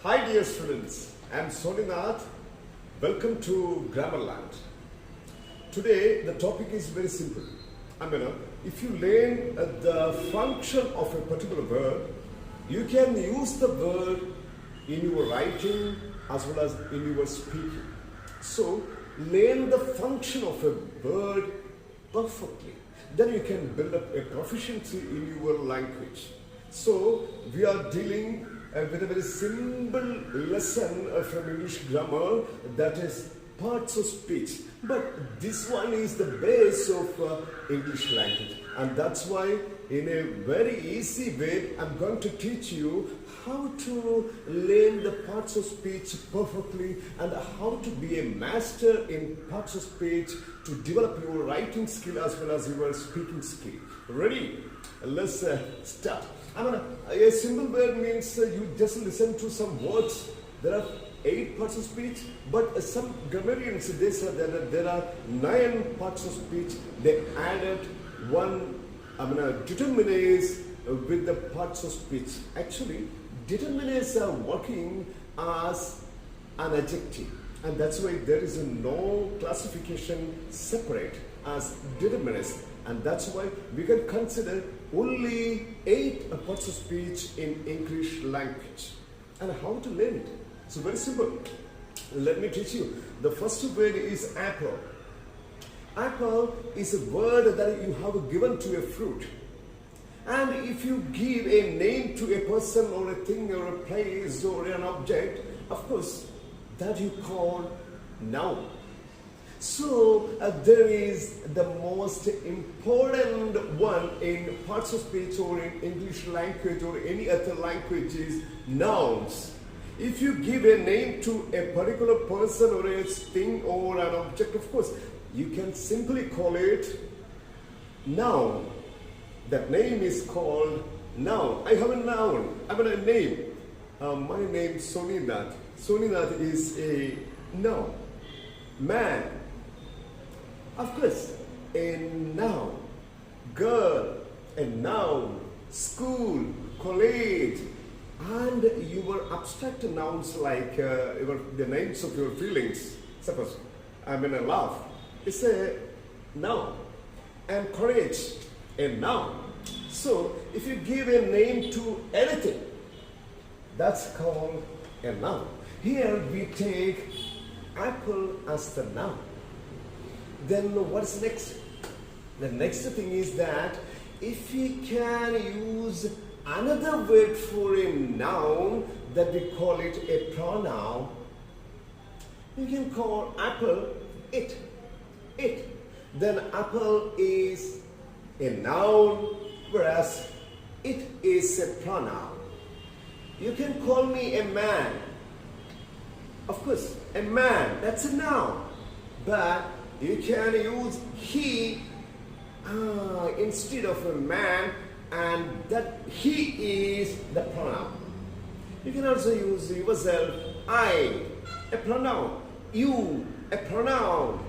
Hi dear students, I am Soninath. Welcome to Grammarland. Today the topic is very simple. If you learn the function of a particular word, you can use the word in your writing as well as in your speaking. So learn the function of a word perfectly. Then you can build up a proficiency in your language. So we are dealing with a very simple lesson from English grammar, that is parts of speech. But this one is the base of English language, and that's why in a very easy way I'm going to teach you how to learn the parts of speech perfectly and how to be a master in parts of speech to develop your writing skill as well as your speaking skill. Ready? Let's start. A simple word means you just listen to some words. There are 8 parts of speech, but some grammarians, they said that there are 9 parts of speech. They added one determinants with the parts of speech. Actually, determinants are working as an adjective, and that's why there is no classification separate as determinants, and that's why we can consider only 8 parts of speech in English language. And how to learn it? So very simple. Let me teach you. The first word is apple. Apple is a word that you have given to a fruit. And if you give a name to a person or a thing or a place or an object, of course, that you call noun. So there is the most important one in parts of speech or in English language or any other language is nouns. If you give a name to a particular person or a thing or an object, of course, you can simply call it noun. That name is called noun. I have a noun. I have a name. My name is Soninath. Soninath is a noun. Man. Of course, a noun. Girl, a noun. School, college, and your abstract nouns like the names of your feelings. Suppose I'm in a laugh. It's a noun. And courage, a noun. So if you give a name to anything, that's called a noun. Here we take apple as the noun. Then what's next? The next thing is that if we can use another word for a noun, that we call it a pronoun. You can call apple it. Then apple is a noun, whereas it is a pronoun. You can call me a man. Of course, a man, that's a noun. But you can use he instead of a man, and that he is the pronoun. You can also use yourself, I, a pronoun, you, a pronoun,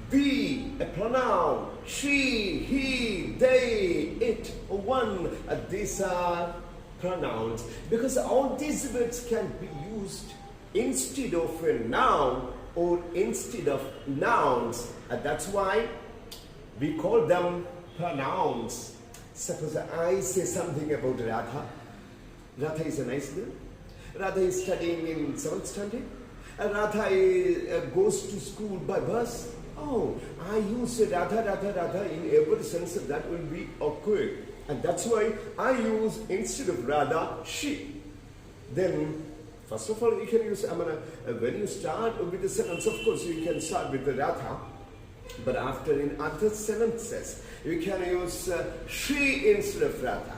we, a pronoun, she, he, they, it, one. These are pronouns because all these words can be used instead of a noun or instead of nouns. That's why we call them pronouns. Suppose I say something about Radha. Radha is a nice girl. Radha is studying in 7th standard. Radha goes to school by bus. Oh, I use Radha in every sense that will be awkward. And that's why I use instead of Radha, she. Then first of all, you can use, when you start with the sentence, of course, you can start with the Radha. But after in other sentences, you can use she instead of Radha.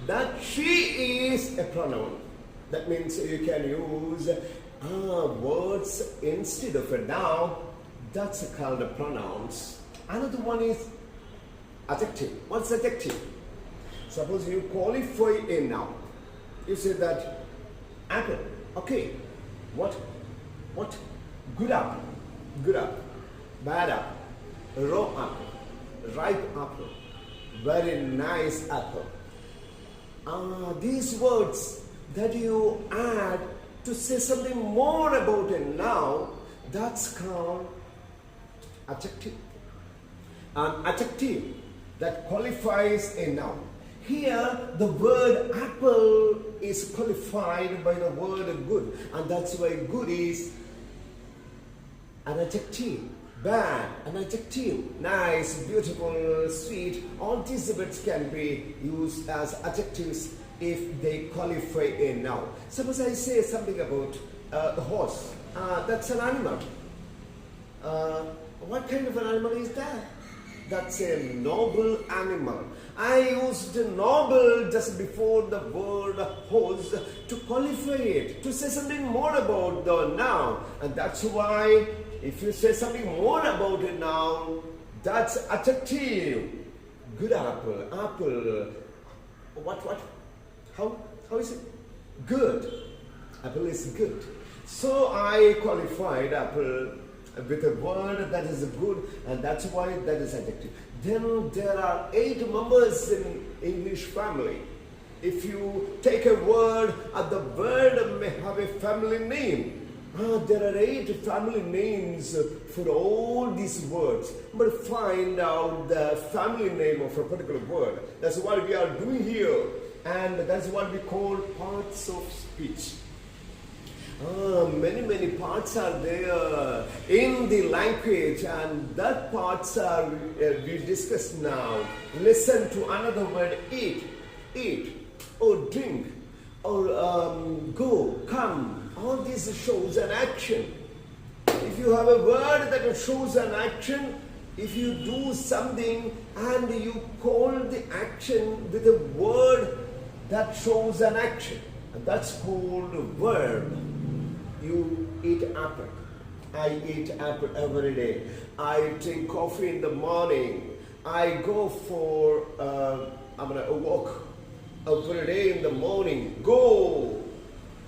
That she is a pronoun. That means you can use words instead of a noun. That's called pronouns. Another one is adjective. What's adjective? Suppose you qualify a noun. You say that apple. Okay. What? Good apple. Good apple. Bad apple. Raw apple. Ripe apple. Very nice apple. These words that you add to say something more about a noun, that's called adjective. An adjective that qualifies a noun. Here, the word apple is qualified by the word good, and that's why good is an adjective. Bad, an adjective. Nice, beautiful, sweet. All these words can be used as adjectives if they qualify a noun. Suppose I say something about a horse. That's an animal. What kind of an animal is that? That's a noble animal. I used noble just before the word horse to qualify it, to say something more about the noun. And that's why if you say something more about a noun, that's adjective. Good apple, apple. What? How is it? Good. Apple is good. So I qualified apple with a word that is good, and that's why that is adjective. Then there are 8 members in English family. If you take a word, the word may have a family name. There are 8 family names for all these words. But find out the family name of a particular word. That's what we are doing here. And that's what we call parts of speech. Many parts are there in the language, and that parts are we discuss now. Listen to another word: eat, or drink, or go, come. All this shows an action. If you have a word that shows an action, if you do something and you call the action with a word that shows an action, and that's called a verb. You eat apple. I eat apple every day. I drink coffee in the morning. I go for a walk every day in the morning. Go,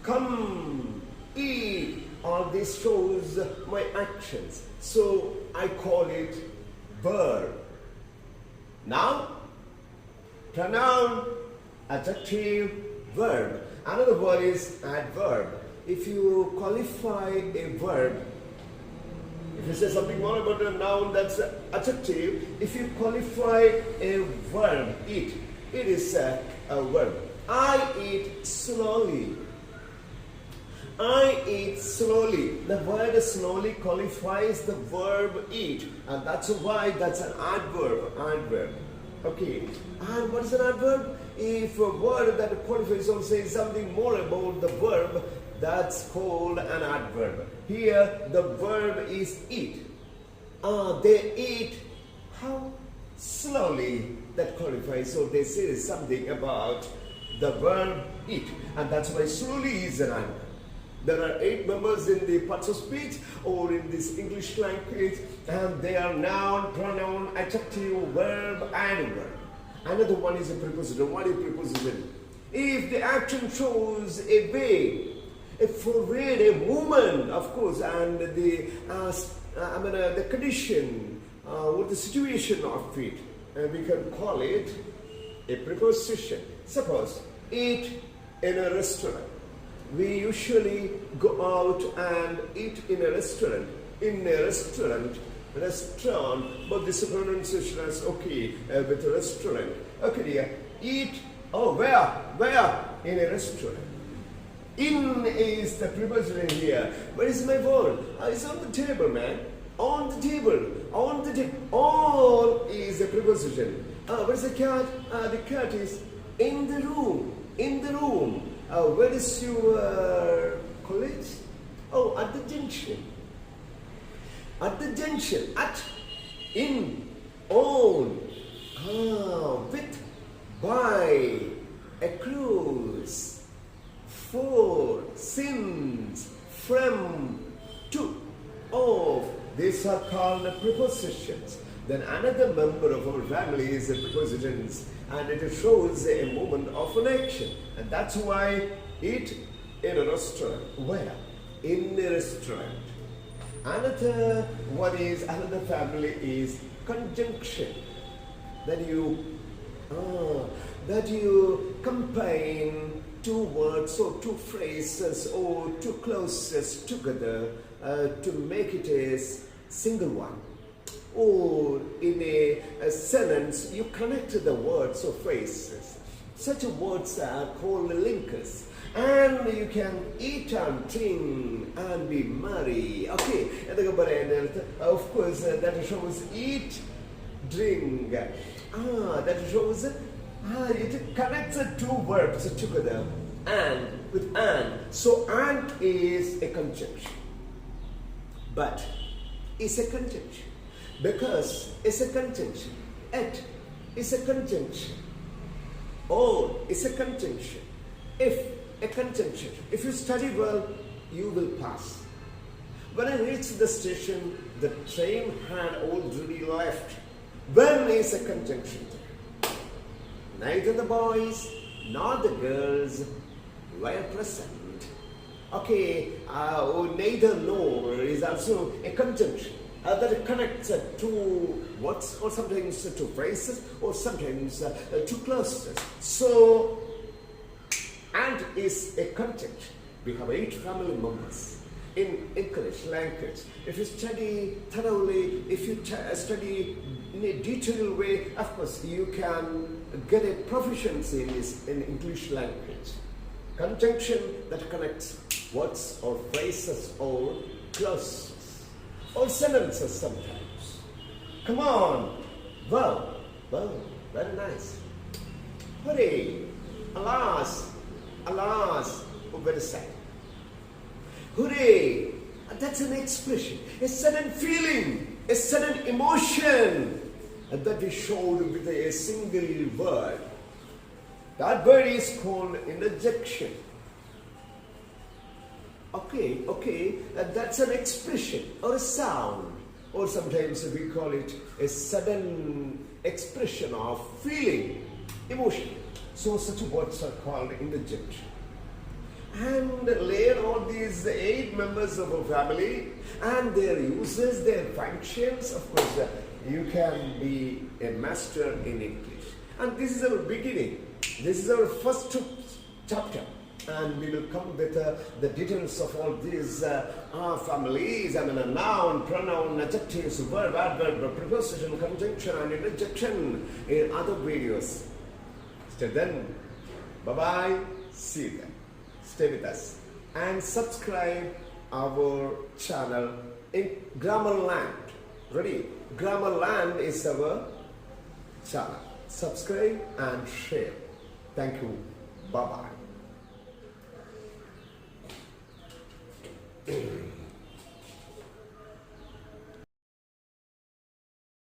come, eat. All this shows my actions. So I call it verb. Now, pronoun, adjective, verb. Another word is adverb. If you qualify a verb, if you say something more about a noun, that's adjective. If you qualify a verb, eat, it is a verb. I eat slowly. I eat slowly. The word slowly qualifies the verb eat, and that's why that's an adverb. Adverb. Okay. And what is an adverb? If a word that qualifies or says something more about the verb, that's called an adverb. Here, the verb is eat. They eat how? Slowly. That qualifies. So they say something about the verb eat. And that's why slowly is an adverb. There are 8 members in the parts of speech or in this English language, and they are noun, pronoun, adjective, verb, adverb. Another one is a preposition. What is preposition? If the action shows a way, a forward, a movement, of course, and the condition or the situation of it, we can call it a preposition. Suppose, eat in a restaurant. We usually go out and eat in a restaurant. In a restaurant, but this pronunciation is okay with a restaurant. Okay, dear. Eat. Oh, where? In a restaurant. In is the preposition here. Where is my phone? It's on the table, man. On the table. On the table. All is a preposition. Where is the cat? The cat is in the room. In the room. Where is your college? Oh, at the junction. At the junction. At, in, on, with, by, across, for, since, from, to, of. These are called prepositions. Then another member of our family is a prepositions, and it shows a movement of an action. And that's why eat in a restaurant. Where? In a restaurant. Another family is conjunction. That you combine two words or two phrases or two clauses together to make it a single one. Or in a sentence, you connect the words or phrases. Such words are called linkers. And you can eat and drink and be merry. Okay, of course, that shows eat, drink. That shows it connects the two verbs together. And with and. So and is a conjunction. But it's a conjunction. Because it's a conjunction. At is a conjunction. Or is a conjunction. If a conjunction. If you study well, you will pass. When I reached the station, the train had already left. When is a conjunction? Neither the boys nor the girls were present. Okay, neither nor is also a conjunction that connects two words or sometimes two phrases or sometimes two clauses. So, and is a conjunction. We have 8 family members in English language. If you study thoroughly, if you study in a detailed way, of course you can get a proficiency in English language. Conjunction that connects words or phrases or clauses or sentences sometimes. Come on. Wow, very nice. Hooray, alas, oh, very sad. Hooray, that's an expression, a sudden feeling, a sudden emotion that is shown with a single word. That word is called interjection. Okay, that's an expression or a sound, or sometimes we call it a sudden expression of feeling, emotion. So such words are called interjection. And later on these 8 members of a family and their uses, their functions, of course, you can be a master in English. And this is our beginning. This is our first chapter. And we will come with the details of all these families. I mean, a noun, pronoun, adjectives, verb, adverb, preposition, conjunction, and interjection in other videos. Till then, bye-bye. See you then. Stay with us and subscribe our channel in Grammarland. Ready? Grammarland is our channel. Subscribe and share. Thank you. Bye-bye.